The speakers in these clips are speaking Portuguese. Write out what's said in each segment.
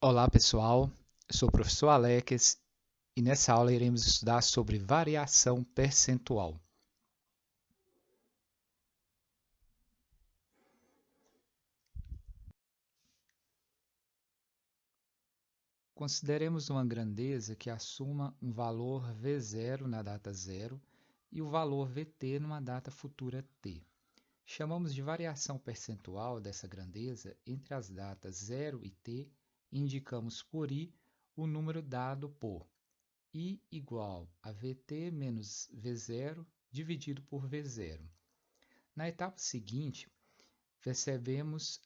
Olá pessoal, eu sou o professor Alex e nessa aula iremos estudar sobre variação percentual. Consideremos uma grandeza que assuma um valor V0 na data 0 e o valor VT numa data futura t. Chamamos de variação percentual dessa grandeza entre as datas 0 e t e indicamos por i o número dado por i igual a VT menos V0 dividido por V0. Na etapa seguinte, percebemos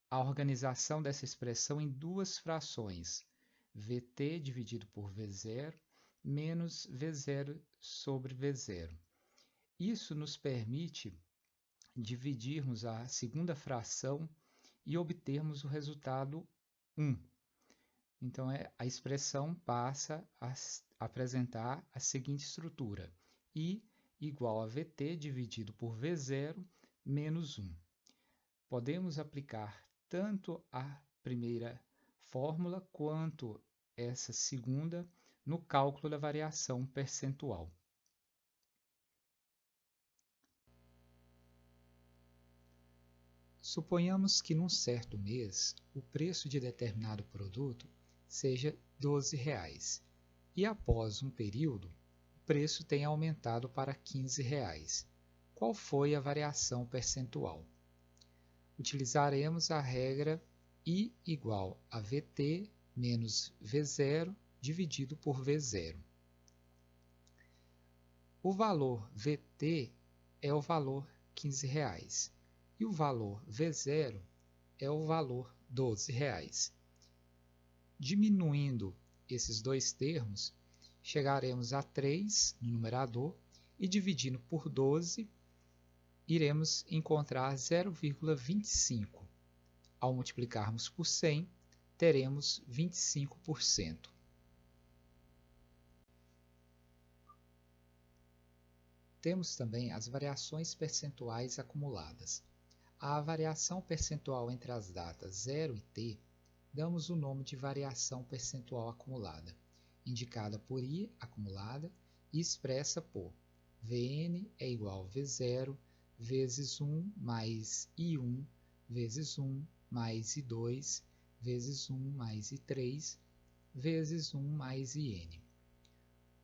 a organização dessa expressão em duas frações, VT dividido por V0 menos V0 sobre V0. Isso nos permite dividirmos a segunda fração e obtermos o resultado 1. Então, a expressão passa a apresentar a seguinte estrutura: I igual a VT dividido por V0 menos 1. Podemos aplicar tanto a primeira fórmula quanto essa segunda no cálculo da variação percentual. Suponhamos que num certo mês o preço de determinado produto seja R$ 12 e após um período o preço tenha aumentado para R$ 15. Qual foi a variação percentual? Utilizaremos a regra I igual a VT menos V0 dividido por V0. O valor VT é o valor R$ 15 e o valor V0 é o valor R$ 12. Diminuindo esses dois termos, chegaremos a 3 no numerador e dividindo por 12, iremos encontrar 0,25. Ao multiplicarmos por 100, teremos 25%. Temos também as variações percentuais acumuladas. À variação percentual entre as datas 0 e t, damos o nome de variação percentual acumulada, indicada por I acumulada e expressa por Vn é igual a V0 vezes 1 mais I1 vezes 1 mais I2 vezes 1 mais I3 vezes 1 mais IN.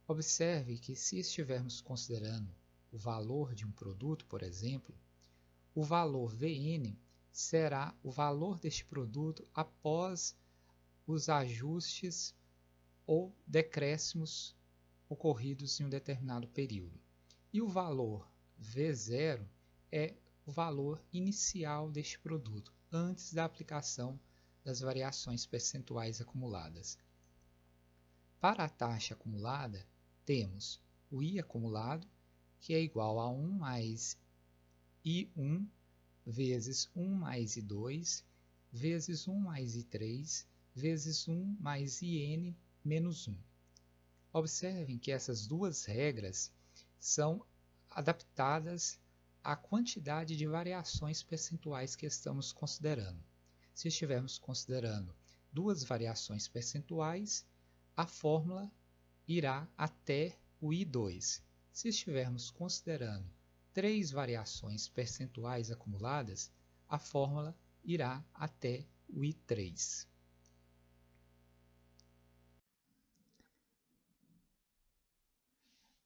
Observe que se estivermos considerando o valor de um produto, por exemplo, o valor Vn será o valor deste produto após os ajustes ou decréscimos ocorridos em um determinado período. E o valor V0 é o valor inicial deste produto, antes da aplicação das variações percentuais acumuladas. Para a taxa acumulada, temos o I acumulado, que é igual a 1 mais I1 vezes 1 mais I2 vezes 1 mais I3 vezes 1 mais IN menos 1. Observem que essas duas regras são adaptadas à quantidade de variações percentuais que estamos considerando. Se estivermos considerando duas variações percentuais, a fórmula irá até o I2. Se estivermos considerando três variações percentuais acumuladas, a fórmula irá até o I3.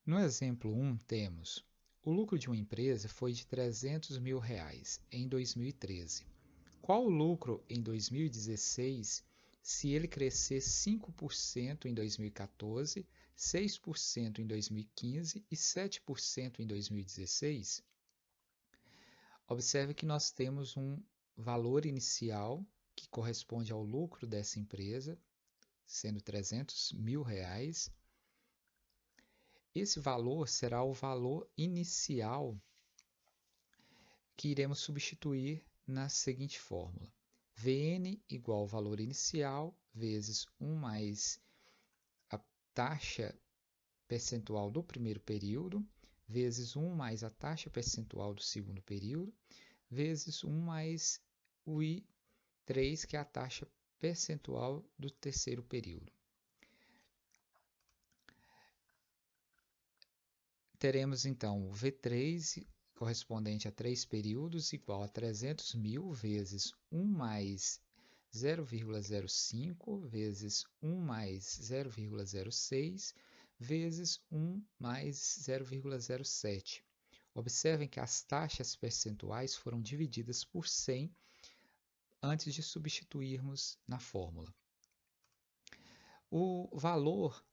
No exemplo 1, temos o lucro de uma empresa foi de R$ 300 mil em 2013. Qual o lucro em 2016 se ele crescer 5% em 2014, 6% em 2015 e 7% em 2016? Observe que nós temos um valor inicial que corresponde ao lucro dessa empresa, sendo R$ 300 mil. Esse valor será o valor inicial que iremos substituir na seguinte fórmula: Vn igual ao valor inicial vezes 1 mais a taxa percentual do primeiro período, vezes 1 mais a taxa percentual do segundo período, vezes 1 mais o I3, que é a taxa percentual do terceiro período. Teremos então o V3, correspondente a 3 períodos, igual a 300.000 vezes 1 mais 0,05 vezes 1 mais 0,06 vezes 1 mais 0,07. Observem que as taxas percentuais foram divididas por 100 antes de substituirmos na fórmula. O valor,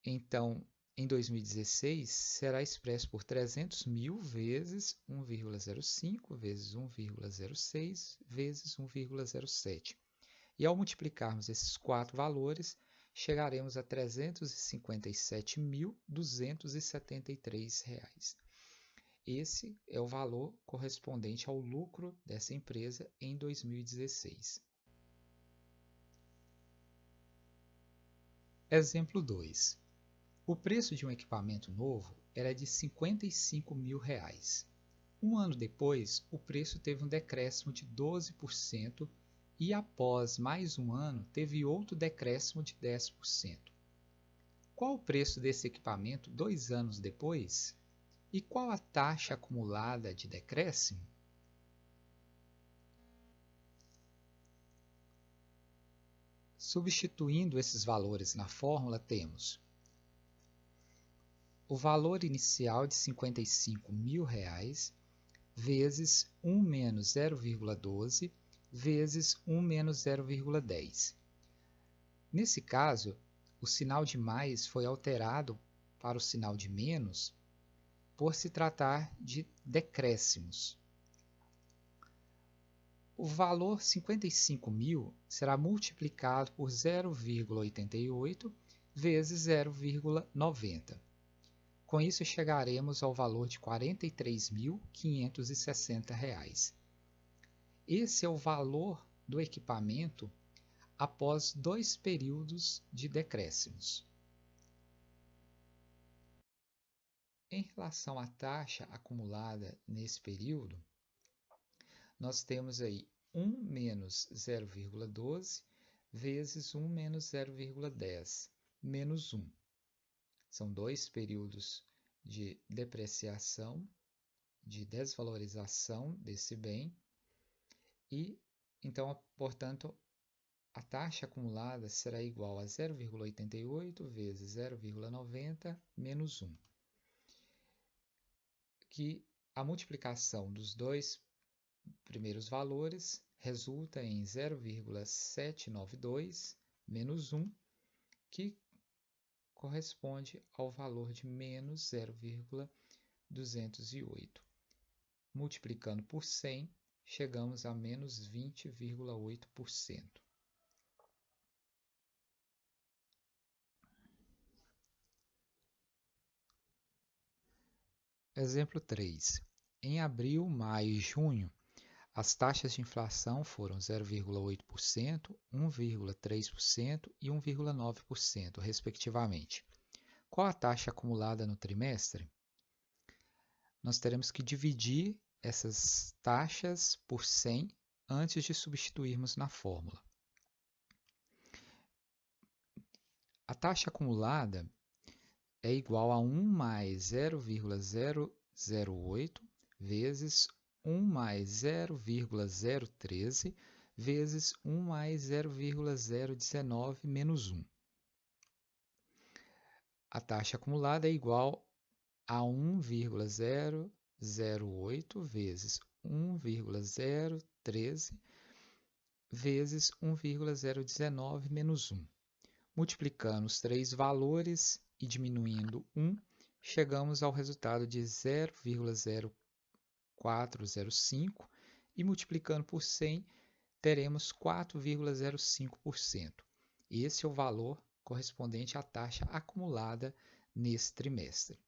então, em 2016, será expresso por 300.000 vezes 1,05 vezes 1,06 vezes 1,07. E ao multiplicarmos esses quatro valores, chegaremos a R$ 357.273. Esse é o valor correspondente ao lucro dessa empresa em 2016. Exemplo 2. O preço de um equipamento novo era de R$ 55.000. Um ano depois, o preço teve um decréscimo de 12% e após mais um ano teve outro decréscimo de 10%. Qual o preço desse equipamento 2 anos depois? E qual a taxa acumulada de decréscimo? Substituindo esses valores na fórmula, temos o valor inicial de R$ 55.000 vezes 1 menos 0,12 vezes 1 menos 0,10. Nesse caso, o sinal de mais foi alterado para o sinal de menos por se tratar de decréscimos. O valor 55.000 será multiplicado por 0,88 vezes 0,90. Com isso, chegaremos ao valor de R$ 43.560. Esse é o valor do equipamento após 2 períodos de decréscimos. Em relação à taxa acumulada nesse período, nós temos aí 1 menos 0,12 vezes 1 menos 0,10 menos 1. São 2 períodos de depreciação, de desvalorização desse bem e, então, portanto, a taxa acumulada será igual a 0,88 vezes 0,90 menos 1. Que a multiplicação dos dois primeiros valores resulta em 0,792 menos 1, que corresponde ao valor de menos 0,208. Multiplicando por 100, chegamos a menos 20,8%. Exemplo 3. Em abril, maio e junho, as taxas de inflação foram 0,8%, 1,3% e 1,9%, respectivamente. Qual a taxa acumulada no trimestre? Nós teremos que dividir essas taxas por 100 antes de substituirmos na fórmula. A taxa acumulada é igual a 1 mais 0,008 vezes 1 mais 0,013 vezes 1 mais 0,019 menos 1. A taxa acumulada é igual a 1,008 vezes 1,013 vezes 1,019 menos 1. Multiplicando os três valores e diminuindo 1, chegamos ao resultado de 0,0405 e multiplicando por 100, teremos 4,05%. Esse é o valor correspondente à taxa acumulada nesse trimestre.